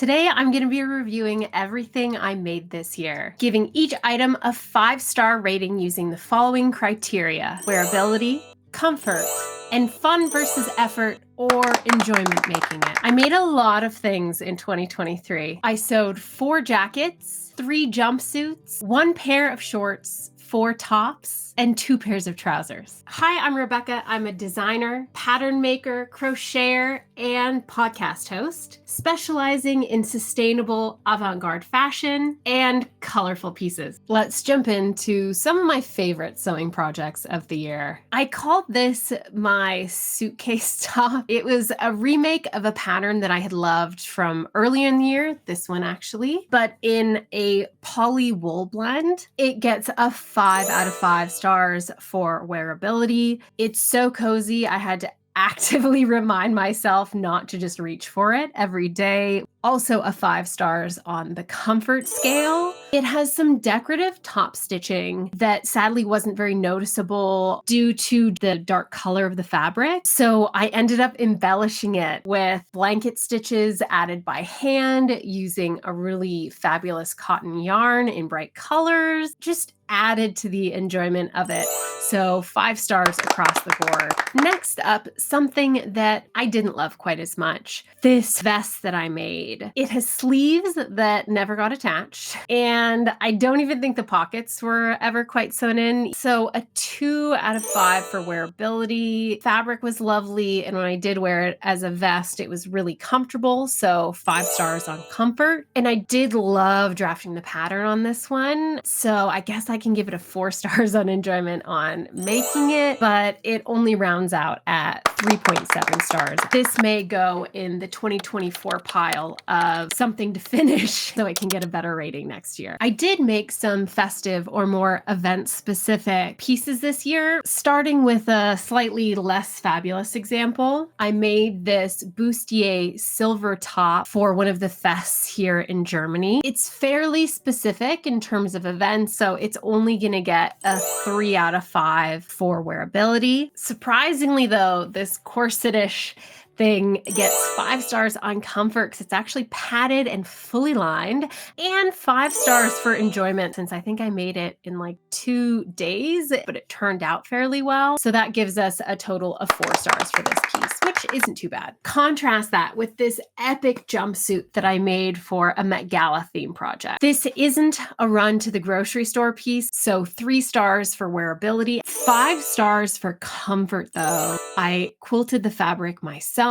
Today, I'm going to be reviewing everything I made this year, giving each item a 5-star rating using the following criteria: wearability, comfort, and fun versus effort or enjoyment making it. I made a lot of things in 2023. I sewed 4 jackets, 3 jumpsuits, 1 pair of shorts, 4 tops, and 2 pairs of trousers. Hi, I'm Rebecca. I'm a designer, pattern maker, crocheter, and podcast host, specializing in sustainable avant-garde fashion and colorful pieces. Let's jump into some of my favorite sewing projects of the year. I called this my suitcase top. It was a remake of a pattern that I had loved from earlier in the year, this one actually, but in a poly wool blend. It gets a 5 out of 5 stars for wearability. It's so cozy. I had to actively remind myself not to just reach for it every day. Also a 5 stars on the comfort scale. It has some decorative top stitching that sadly wasn't very noticeable due to the dark color of the fabric. So I ended up embellishing it with blanket stitches added by hand using a really fabulous cotton yarn in bright colors. Just added to the enjoyment of it. So 5 stars across the board. Next up, something that I didn't love quite as much. This vest that I made. It has sleeves that never got attached, and I don't even think the pockets were ever quite sewn in. So a 2 out of 5 for wearability. Fabric was lovely, and when I did wear it as a vest, it was really comfortable. So 5 stars on comfort. And I did love drafting the pattern on this one. So I guess I can give it a 4 stars on enjoyment on making it, but it only rounds out at 3.7 stars. This may go in the 2024 pile of something to finish so it can get a better rating next year. I did make some festive or more event-specific pieces this year, starting with a slightly less fabulous example. I made this Bustier silver top for one of the fests here in Germany. It's fairly specific in terms of events, so it's only going to get a 3 out of 5 for wearability. Surprisingly though, this corset-ish thing gets 5 stars on comfort because it's actually padded and fully lined, and 5 stars for enjoyment since I think I made it in like 2 days, but it turned out fairly well. So that gives us a total of 4 stars for this piece, which isn't too bad. Contrast that with this epic jumpsuit that I made for a Met Gala theme project. This isn't a run to the grocery store piece, so 3 stars for wearability, 5 stars for comfort though. I quilted the fabric myself.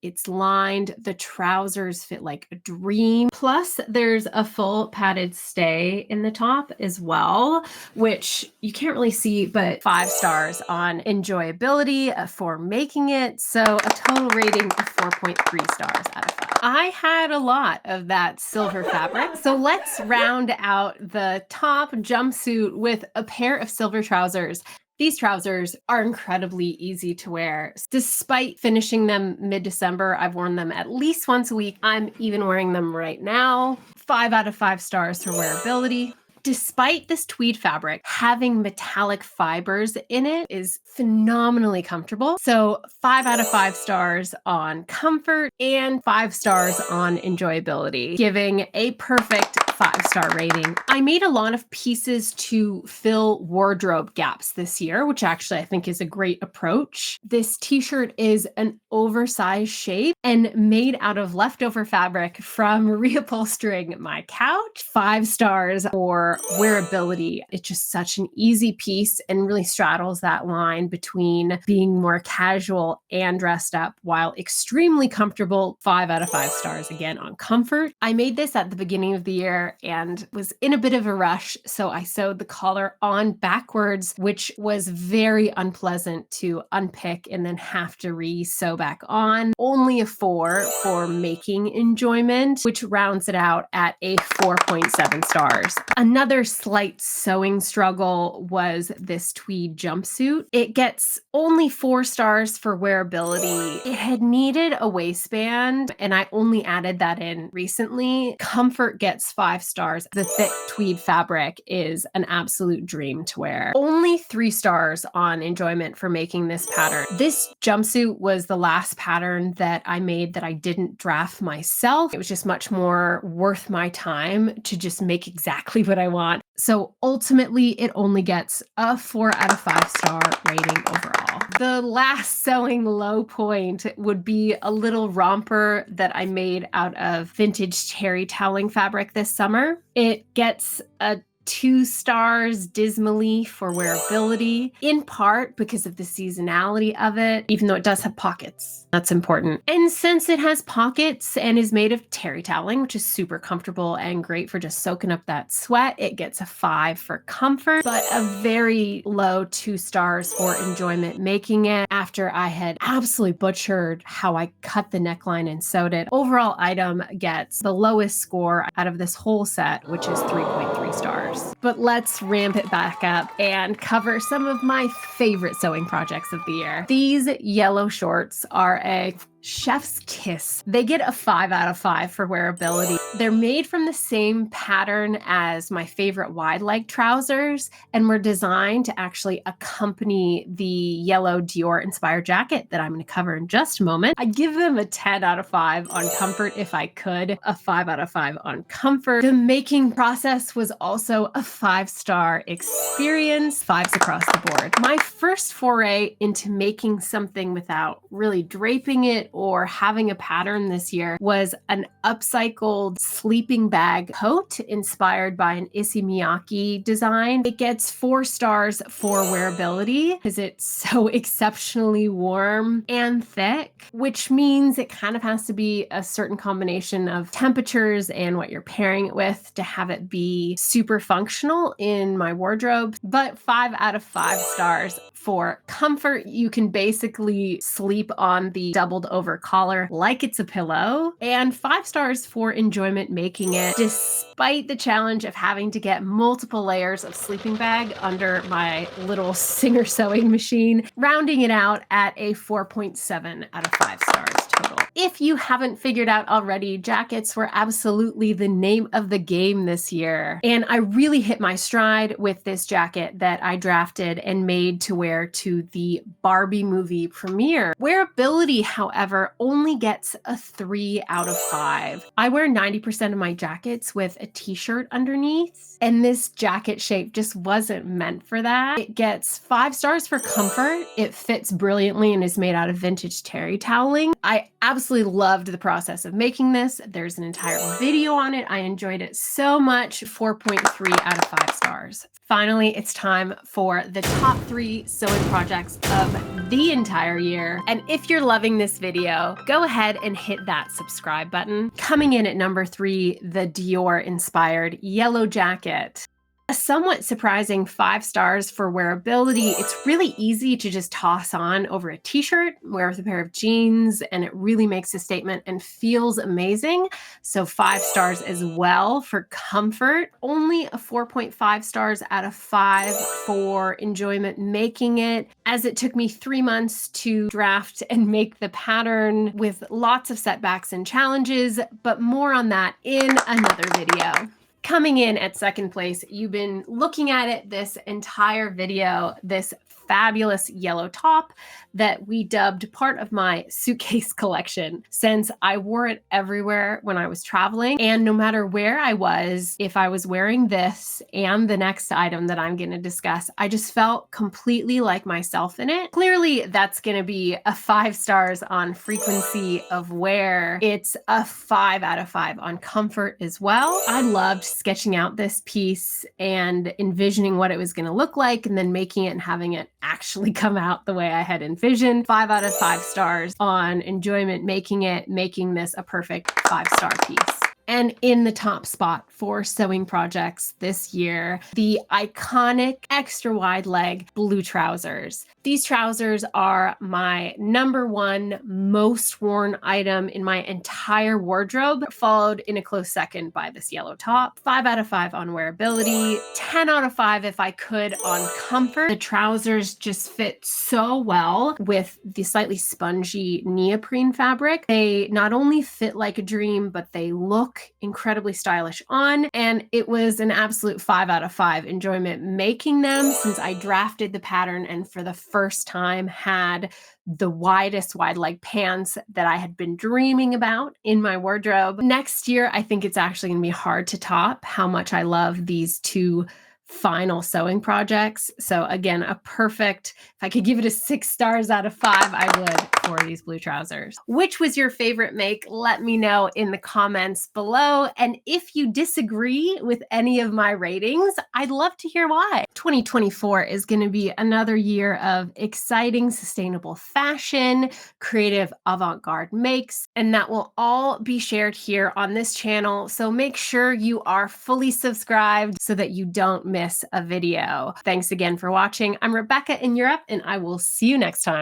It's lined. The trousers fit like a dream. Plus, there's a full padded stay in the top as well, which you can't really see, but 5 stars on enjoyability for making it. So a total rating of 4.3 stars out of 5. I had a lot of that silver fabric. So let's round out the top jumpsuit with a pair of silver trousers. These trousers are incredibly easy to wear. Despite finishing them mid-December, I've worn them at least once a week. I'm even wearing them right now. 5 out of 5 stars for wearability. Despite this tweed fabric having metallic fibers in it is phenomenally comfortable. So 5 out of 5 stars on comfort and 5 stars on enjoyability, giving a perfect 5-star rating. I made a lot of pieces to fill wardrobe gaps this year, which actually I think is a great approach. This t-shirt is an oversized shape and made out of leftover fabric from reupholstering my couch. 5 stars for wearability. It's just such an easy piece and really straddles that line between being more casual and dressed up while extremely comfortable. 5 out of 5 stars again on comfort. I made this at the beginning of the year and was in a bit of a rush, so I sewed the collar on backwards, which was very unpleasant to unpick and then have to re-sew back on. Only a 4 for making enjoyment, which rounds it out at a 4.7 stars. Another slight sewing struggle was this tweed jumpsuit. It gets only 4 stars for wearability. It had needed a waistband, and I only added that in recently. Comfort gets 5 5 stars. The thick tweed fabric is an absolute dream to wear. Only 3 stars on enjoyment for making this pattern. This jumpsuit was the last pattern that I made that I didn't draft myself. It was just much more worth my time to just make exactly what I want. So ultimately, it only gets a 4 out of 5 star rating overall. The last sewing low point would be a little romper that I made out of vintage Terry Toweling fabric this summer. It gets a 2 stars dismally for wearability, in part because of the seasonality of it, even though it does have pockets. That's important. And since it has pockets and is made of terry toweling, which is super comfortable and great for just soaking up that sweat, it gets a 5 for comfort, but a very low 2 stars for enjoyment making it after I had absolutely butchered how I cut the neckline and sewed it. Overall item gets the lowest score out of this whole set, which is 3.3 stars. But let's ramp it back up and cover some of my favorite sewing projects of the year. These yellow shorts are a chef's kiss. They get a 5 out of 5 for wearability. They're made from the same pattern as my favorite wide leg trousers and were designed to actually accompany the yellow Dior inspired jacket that I'm going to cover in just a moment. I give them a 10 out of 5 on comfort if I could, a 5 out of 5 on comfort. The making process was also a 5-star experience, 5s across the board. My first foray into making something without really draping it or having a pattern this year was an upcycled sleeping bag coat inspired by an Issey Miyake design. It gets 4 stars for wearability because it's so exceptionally warm and thick, which means it kind of has to be a certain combination of temperatures and what you're pairing it with to have it be super functional in my wardrobe. But 5 out of 5 stars for comfort. You can basically sleep on the doubled over collar like it's a pillow, and 5 stars for enjoyment making it, despite the challenge of having to get multiple layers of sleeping bag under my little Singer sewing machine, rounding it out at a 4.7 out of 5 stars total. If you haven't figured out already, jackets were absolutely the name of the game this year. And I really hit my stride with this jacket that I drafted and made to wear to the Barbie movie premiere. Wearability, however, only gets a 3 out of 5. I wear 90% of my jackets with a t-shirt underneath, and this jacket shape just wasn't meant for that. It gets 5 stars for comfort. It fits brilliantly and is made out of vintage terry toweling. I absolutely loved the process of making this. There's an entire video on it. I enjoyed it so much. 4.3 out of 5 stars. Finally, it's time for the top 3 sewing projects of the entire year. And if you're loving this video, go ahead and hit that subscribe button. Coming in at number 3, the Dior inspired yellow jacket. A somewhat surprising 5 stars for wearability. It's really easy to just toss on over a t-shirt, wear with a pair of jeans, and it really makes a statement and feels amazing. So 5 stars as well for comfort. Only a 4.5 stars out of 5 for enjoyment making it, as it took me 3 months to draft and make the pattern with lots of setbacks and challenges, but more on that in another video. Coming in at second place, you've been looking at it this entire video, this fabulous yellow top that we dubbed part of my suitcase collection, since I wore it everywhere when I was traveling. And no matter where I was, if I was wearing this and the next item that I'm going to discuss, I just felt completely like myself in it. Clearly, that's going to be a 5 stars on frequency of wear. It's a 5 out of 5 on comfort as well. I loved sketching out this piece and envisioning what it was going to look like, and then making it and having it actually come out the way I had envisioned. 5 out of 5 stars on enjoyment making it, making this a perfect 5-star piece. And in the top spot for sewing projects this year, the iconic extra wide leg blue trousers. These trousers are my #1 most worn item in my entire wardrobe, followed in a close second by this yellow top. 5 out of 5 on wearability, 10 out of 5 if I could on comfort. The trousers just fit so well with the slightly spongy neoprene fabric. They not only fit like a dream, but they look look incredibly stylish on, and it was an absolute 5 out of 5 enjoyment making them, since I drafted the pattern and for the first time had the widest wide leg pants that I had been dreaming about in my wardrobe. Next year, I think it's actually gonna be hard to top how much I love these two final sewing projects. So again, a perfect, if I could give it a 6 stars out of 5, I would for these blue trousers. Which was your favorite make? Let me know in the comments below. And if you disagree with any of my ratings, I'd love to hear why. 2024 is going to be another year of exciting, sustainable fashion, creative avant-garde makes, and that will all be shared here on this channel. So make sure you are fully subscribed so that you don't miss a video. Thanks again for watching. I'm Rebecca in Europe, and I will see you next time.